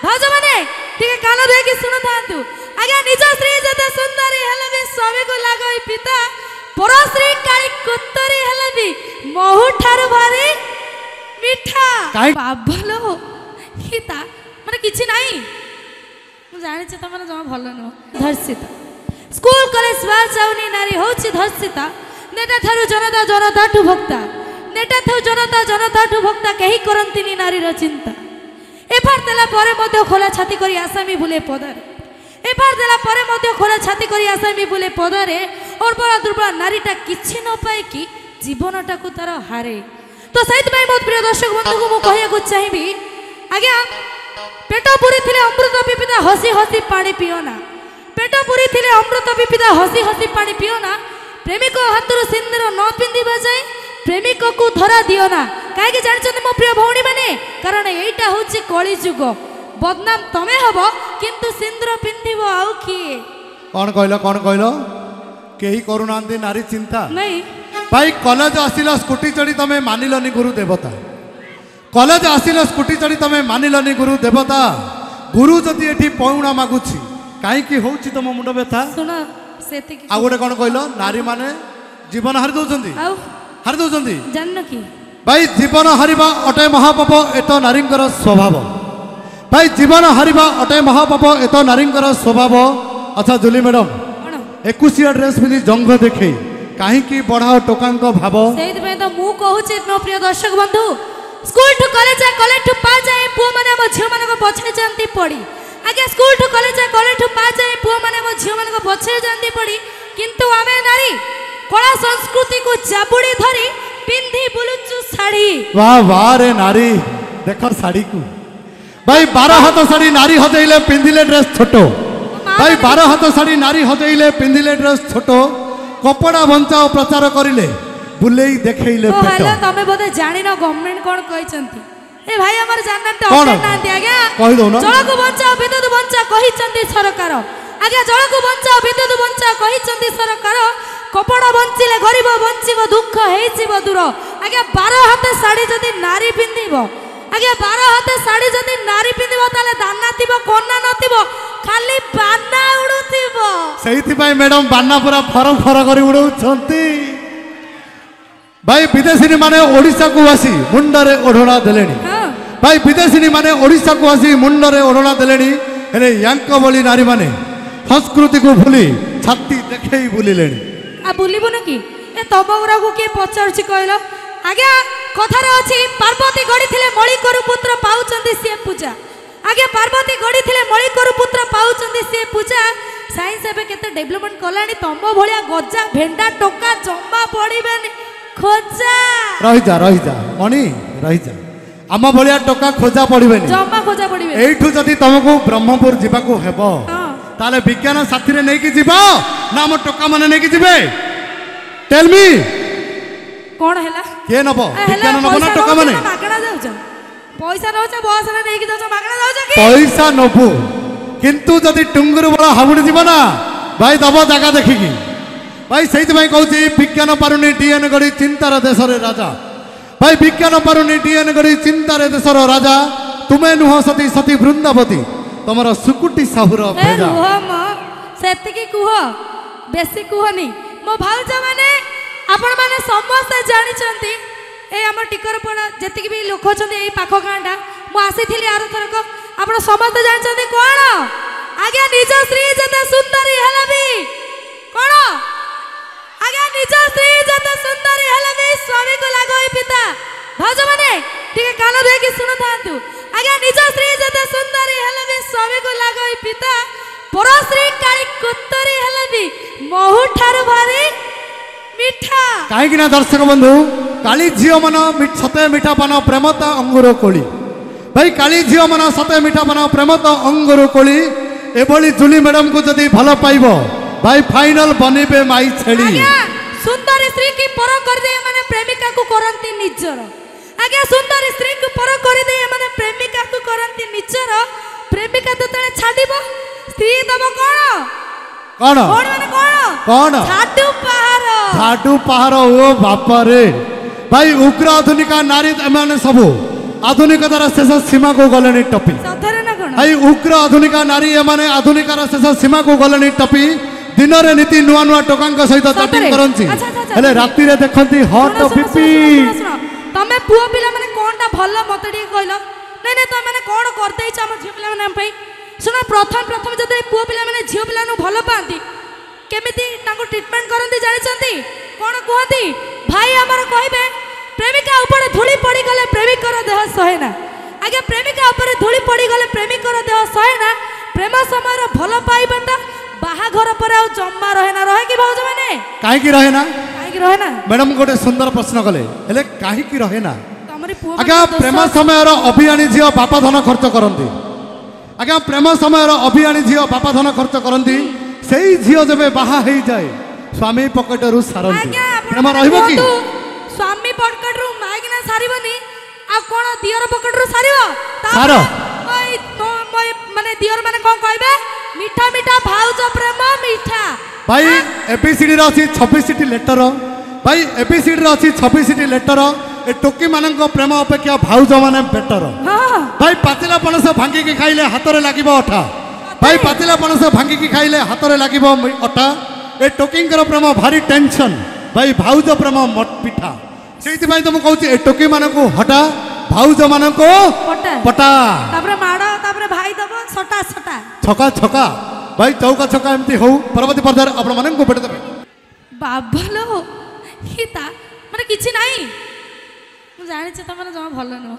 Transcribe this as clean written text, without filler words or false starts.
भाज माने टिके कान देकी सुनु थांतु आज्ञा निज स्त्री जते सुंदरी हेले भी स्वामी को लागई पिता पर स्त्री काई कुत्तरी हेले भी महु ठार भारी मिठा बाबलो हिता माने किछि नाही मु जानि छ तमन जमा भलो न धर्षिता स्कूल कॉलेज वा जाउनी नारी होछि धर्षिता नेटा थारु जनता जनता ठु भक्ता नेटा थारु जनता जनता ठु भक्ता केही करंतिनी नारी र चिंता एफार देला परे मध्य खोला छाती करी आसामी बुले पदरे एफार देला परे मध्य खोला छाती करी आसामी बुले पदरे और बड़ा दुर्बल नारीटा किछि न पाए कि जीवनटा को तार हारे तो सहित भाई मोर प्रिय दर्शक बंधु को मु कहिया को चाहिबी आज्ञा पेट पुरी थिले अमृत पिपिता हसी हसी पानी पियो ना पेट पुरी थिले अमृत पिपिता हसी हसी पानी पियो ना प्रेमिक हाथर सिंदूर न पिंधिबा जाय प्रेमिक को धरा दियो ना काहे जानिछन मो प्रिय भौणी माने कारण एइटा होछि कली जुग बदनाम तमे हबो किंतु सिंदूर पिंधिबो आउ किए कोन कहलो केही करूनांती नारी चिंता नहीं भाई कॉलेज आसिला स्कूटी चढ़ी तमे मानिलनी गुरु देवता कॉलेज आसिला स्कूटी चढ़ी तमे मानिलनी गुरु देवता गुरु जदि एठी पौणा मागुछि काहे की होछि तम मुंड व्यथा सुन सेति की आ गोटे कोन कहलो नारी माने जीवन हारि दोछंती हारि दोछंती जानन की भाई जीवन हारिबा अटे महापाप एतो नारींकर स्वभाव भाई जीवन हारिबा अटे महापाप एतो नारींकर स्वभाव अच्छा जुली मैडम 21 ड्रेस पिंधि जंग देखै काहे की बढ़ाओ टोकांक भाव सेति पे तो मु कहूछि मो प्रिय दर्शक बंधु स्कूल टू कॉलेज टू पा जाए पुओ माने हम झियो माने को पछे जानती पड़ी आगे स्कूल टू कॉलेज टू पा जाए पुओ माने हम झियो माने को पछे जानती पड़ी किंतु आमे नारी कला संस्कृति को जाबुड़ी धरी पिंधी बुलुचु साड़ी वाह वाह रे नारी देखो साड़ी को भाई 12 हाथ साड़ी नारी हजैले पिंधिले ड्रेस छोटो भाई 12 हाथ साड़ी नारी हजैले पिंधिले ड्रेस छोटो कपड़ा बंचाओ प्रचार करिले बुलेई देखैले पेट हेलो तमे बोधे जानि न गवर्नमेंट कोन कहिसंती ए भाई हमर जानते अपडेट नांती आज्ञा कहि दो ना जल को बंचाओ विद्युत बंचाओ कहिसंती सरकार आज्ञा जल को बंचाओ विद्युत बंचाओ कहिसंती सरकार कपड़ा बंचिले गरीब बंचिबो दुख हेइचिबो दूर आज्ञा 12 हाथ साड़ी जदी नारी पिंधिबो आज्ञा 12 हाथ साड़ी जदी नारी पिंधिबो ताले दाना थिबो कोना नथिबो खाली बाना उडुथिबो सेहिति भाई मैडम बाना पूरा फर फर करी उडौछंती भाई विदेशी माने ओडिसा को आसी मुंडरे ओढोणा देलेनी भाई विदेशी माने ओडिसा को आसी मुंडरे ओढोणा देलेनी हेले यांक बोली नारी माने संस्कृति को भूली छाती देखै बुलिलेनी आ बुलिबो न की ए तबगरा को के पचारछि कहलो आज्ञा कथारे अछि पार्वती गडी थिले मळी करु पुत्र पाउचंदी से पूजा आज्ञा पार्वती गडी थिले मळी करु पुत्र पाउचंदी से पूजा साइंस एबे केते डेवलपमेंट कलानी तम्बो भलिया गज्जा भेंडा टोका जम्मा पड़िबेनी खोजा रही जा मणि रही जा आम भलिया टोका खोजा पड़िबेनी जम्मा खोजा पड़िबे एठू जदी तुमको ब्रह्मपुर जिबाको हेबो ताले विज्ञान साथी रे नै कि जीबो ना हम टोका माने नै कि जीबे टेल मी कोन हैला के नबो विज्ञान नबो ना टोका माने मागणा जाउछ पैसा रहउछ बस रे नै कि जाउछ मागणा जाउछ कि पैसा नबो किंतु जदी टुंगुर बड़ा हाबुडी जीबो ना भाई दबो जागा देखिकी भाई सही भाई कहूँ विज्ञान पारुनी डीएन गढ़ी चिंतार देशर राजा भाई विज्ञान पारुनी डीएन गढ़ी चिंतार देशर राजा तुम्हें नुह सती सती वृंदावती तुमर सुकुटी साहुर भेजा सेतिकी कुह बेसी कुहनी मो भाउज माने आपण माने समस्त जानि चंती ए हम टिकर पड़ा जतिक भी लोक छथि ए पाखो गांडा मो आसीथिली आरो थरक आपण समस्त जानि चंती कोन आज्ञा निज श्री जते सुंदरी हला भी कोन आज्ञा निज स्त्री जते सुंदरी हेले भी स्वामी को लागई पिता भाज माने टिके कान देकी सुनु थांतु आज्ञा निज स्त्री जते सुंदरी हेले भी स्वामी को लागई पिता पर स्त्री काई कुत्तरी हेले भी महु ठार भारी मिठा काहे कि ना दर्शक बंधु काली झियो मन सते मिठा पान प्रेमता अंगुर कोली भाई काली झियो मन सते मिठा पान प्रेमता अंगुर कोली एभली जुली मैडम को जदी भलो पाइबो भाई फाइनल बनिबे माई छेड़ी आज्ञा सुंदर स्त्री की पर कर दे माने प्रेमिका को करंती निजर आज्ञा सुंदर स्त्री को पर कर दे माने प्रेमिका को करंती निजर प्रेमिका तो तळे छाडिबो स्त्री दबो कोन माने कोन झाडू पहाड़ ओ बाप रे भाई उग्र आधुनिका नारी माने सब आधुनिकतार शेष सीमा को गले टपी सथरे ना कोन এই উগ্র আধুনিকা নারী এমানে আধুনিকার শেষ সীমাକୁ গলেনি টপি দিନରେ নীতি নୂଆ ନୂଆ ଟୋକାଙ୍କ ସହିତ ଚାଟିଂ କରନ୍ତି ହେଲେ ରାତିରେ ଦେଖନ୍ତି ହଟ୍ ପିପି। ତମେ ପୁଅ ପିଲାମାନେ କଣଟା ଭଲ ମତେ ଟିକେ କହିଲ। ନାଇଁ ନାଇଁ ତମେ ମାନେ କଣ କରିଦେଇଛ ଆମ ଝିଅ ପିଲାମାନଙ୍କ ପାଇଁ। ଶୁଣ ପ୍ରଥମେ ଯଦି ପୁଅ ପିଲାମାନେ ଝିଅ ପିଲାମାନଙ୍କୁ ଭଲ ପାଆନ୍ତି କେମିତି ତାଙ୍କୁ ଟ୍ରିଟମେଣ୍ଟ କରନ୍ତି ଜାଣିଛନ୍ତି? କଣ କୁହନ୍ତି? ଭାଇ ଆମର କହିବେ ପ୍ରେମିକା ଉପରେ ଧୂଳି ପଡ଼ିଗଲେ ପ୍ରେମିକର ଦେହ ସହେ ନା। ଆଜ୍ଞା ପ୍ରେମିକା ଉପରେ ଧୂଳି ପଡ଼ିଗଲେ ପ୍ରେମିକର ଦେହ ସହେ ନା। ପ୍ରେମ ସମୟର ଭଲ ପାଇବାଟା ବାହାଘର ପରେ ଆଉ ଜମା ରହେ ନା। ରହେ କି ଭାଉଜ ମାନେ? କାହିଁକି ରହେ ନା? କାହିଁକି ରହେ ନା? ମ୍ୟାଡାମ ଗୋଟେ ସୁନ୍ଦର ପ୍ରଶ୍ନ କଲେ ହେଲେ କାହିଁକି ରହେ ନା? ତମରି ପୁଅ ଆଜ୍ଞା ପ୍ରେମ ସମୟର ଅଭିଆଣୀ ଝିଅ ବାପା ଧନ ଖର୍ଚ୍ଚ କରନ୍ତି। ଆଜ୍ଞା ପ୍ରେମ ସମୟର ଅଭିଆଣୀ ଝିଅ ବାପା ଧନ ଖର୍ଚ୍ଚ କରନ୍ତି। ସେଇ ଝିଅ ଯେବେ ବାହା ହେଇଯାଏ ସ୍ୱାମୀ ପକେଟରୁ ସାରନ୍ତି। ପ୍ରେମ ରହିବ କି? ସ୍ୱାମୀ ପକେଟରୁ ମାଗିନା ସାରିବନି ଆଉ କଣ ଦିଅର ପକେଟରୁ ସାରିବ? ସାର ମାନେ ଦିଅର ମାନେ କଣ କହିବେ? ମିଠା ମିଠା ଭାଉଜ ପ୍ରେମ ମିଠା। ଭାଇ ଏବିସିଡି ର ଅଛି 26ଟି ଲେଟର। ଭାଇ ଏବିସିଡି ର ଅଛି 26ଟି ଲେଟର। ଏ ଟୋକି ମାନଙ୍କ ପ୍ରେମ ଅପେକ୍ଷା ଭାଉଜ ମାନେ ବେଟର। ଭାଇ ପାଚିଲା ପଣସ ଭାଙ୍ଗିକି ଖାଇଲେ ହାତରେ ଲାଗିବ ଅଠା। ଭାଇ ପାଚିଲା ପଣସ ଭାଙ୍ଗିକି ଖାଇଲେ ହାତରେ ଲାଗିବ ଅଠା। ଏ ଟୋକିଙ୍କର ପ୍ରେମ ଭାରି ଟେନସନ। ଭାଇ ଭାଉଜ ପ୍ରେମ ପିଠା। ସେଇଥିପାଇଁ ତ ମୁଁ କହୁଛି ଏ ଟୋକି ମାନଙ୍କୁ ହଟା ଭାଉଜ ମାନଙ୍କୁ ପଟା। ତାପରେ ମାଡ଼ ତାପରେ ଭାଇ ଦବ ସଟା ସଟା ଛକା ଛକା। ଭାଇ ଚୌକା ଛକା ଏମିତି ହଉ। ପରବର୍ତ୍ତୀ ପର୍ଯ୍ୟାୟରେ ଆପଣ ମାନଙ୍କୁ ଭେଟ ଦେବେ। ବାବଲୋ ମାନେ କିଛି ନାହିଁ। ମୁଁ ଜାଣିଛି ତମର ଜମା ଭଲ ନୁହଁ।